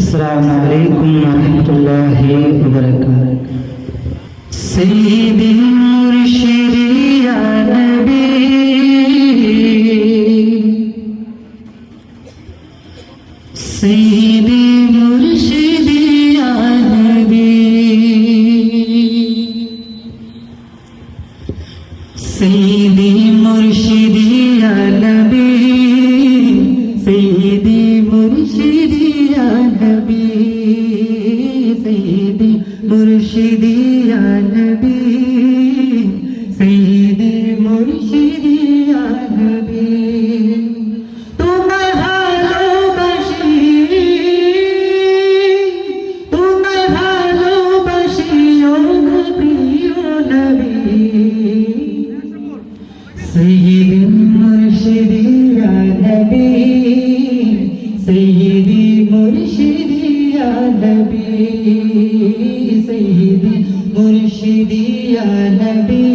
अस्सलामु अलैकुम वरहमतुल्लाहि वबरकातुहू। सय्यिदी मुर्शिदी या नबी, सय्यिदी मुर्शिदी या नबी, सय्यिदी मुर्शिदी या नबी, सय्यिदी मुर्शिदी या नबी, सय्यिदी मुर्शिदी या नबी, सय्यिदी मुर्शिदी या नबी। তোমায় ভালোবাসি, তোমায় ভালোবাসি ও প্রিয় নবী, सय्यिदी मुर्शिदी या नबी, सय्यिदी मुर्शिदी या नबी, सय्यिदी मुर्शिदी या नबी,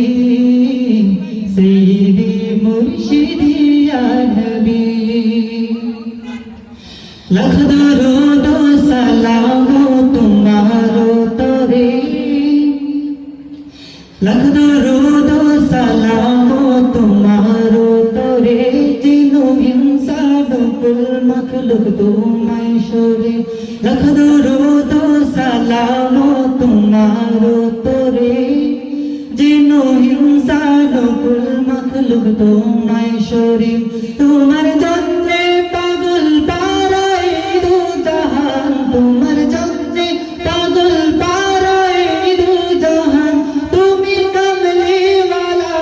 सय्यिदी मुर्शिदी या नबी। लख दरूद सलाम तुम्हारो तोरे, लख दरूद सलाम तुम्हारो तोरे, जिनो इंसान कुल मखलूक तुम्हारे शोरे। लख दरूद सलाम तुम्हारो तोरे, जिनो इंसान कुल मखलूक तुम्हारे शोरे। तुम्हार जन्ने पागल पाराए दो जहान, तुम्हार जन्ने पागल पाराए दो जहान। তুমি কমলি वाला,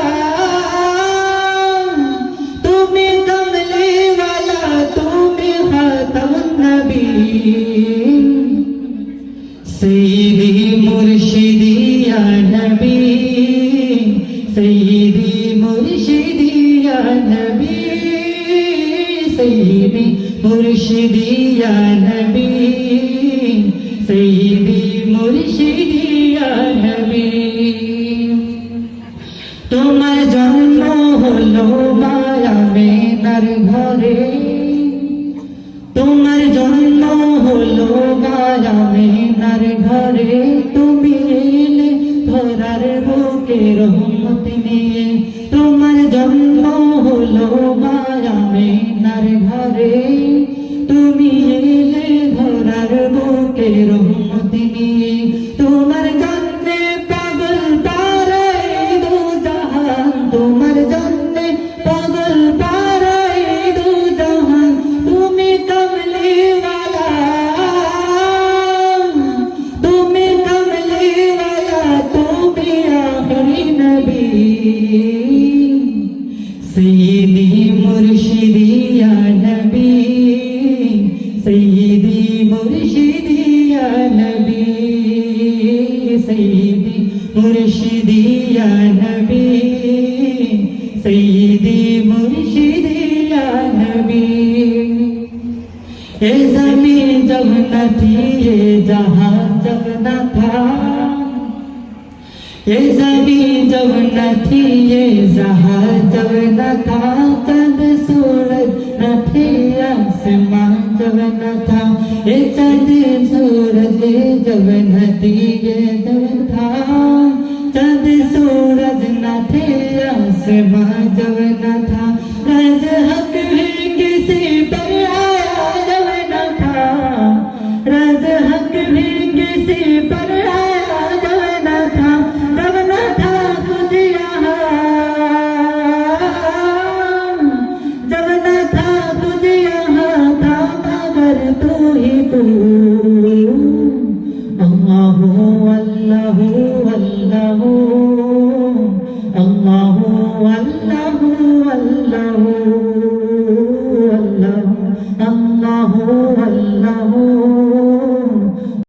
তুমি কমলি वाला, তুমি খাতামুন নবী। सय्यिदी मुर्शिदी या नबी, सय्यिदी मुर्शिदी या नबी, सय्यिदी मुर्शिदी या नबी, सय्यिदी मुर्शिदी या नबी। তোমার জন্ম হলো মায়া মেনার ঘরে, তোমার জন্ম হলো মায়া মেনার ঘরে। তুমি এলে ধরার বুকে রহমত নিয়ে, তোমার জন্ম হলো মায়া মেনার ঘরে। তুমি এলে ধরার বুকে রহমত নিয়ে, তোমার জন্মে পাগল পারায় দু জাহান, তোমার জন্মে পাগল পারায় দু জাহান। তুমি কমলি वाला, তুমি কমলি वाला, তুমি আখরি নবী। सय्यिदी मुर्शिदी या नबी, सय्यिदी मुर्शिदी या नबी, सय्यिदी मुर्शिदी या नबी, सय्यिदी मुर्शिदी या नबी। ये ज़मीं जब न थी, ये जहां जब न था, ये ज़मीं जब न थी, ये जहां जब न था। चंद सूरज न थे, आसमां जब न था। ये चंद सूरज जब न थी, ये जब था। चंद सूरज न थे, आसमां जब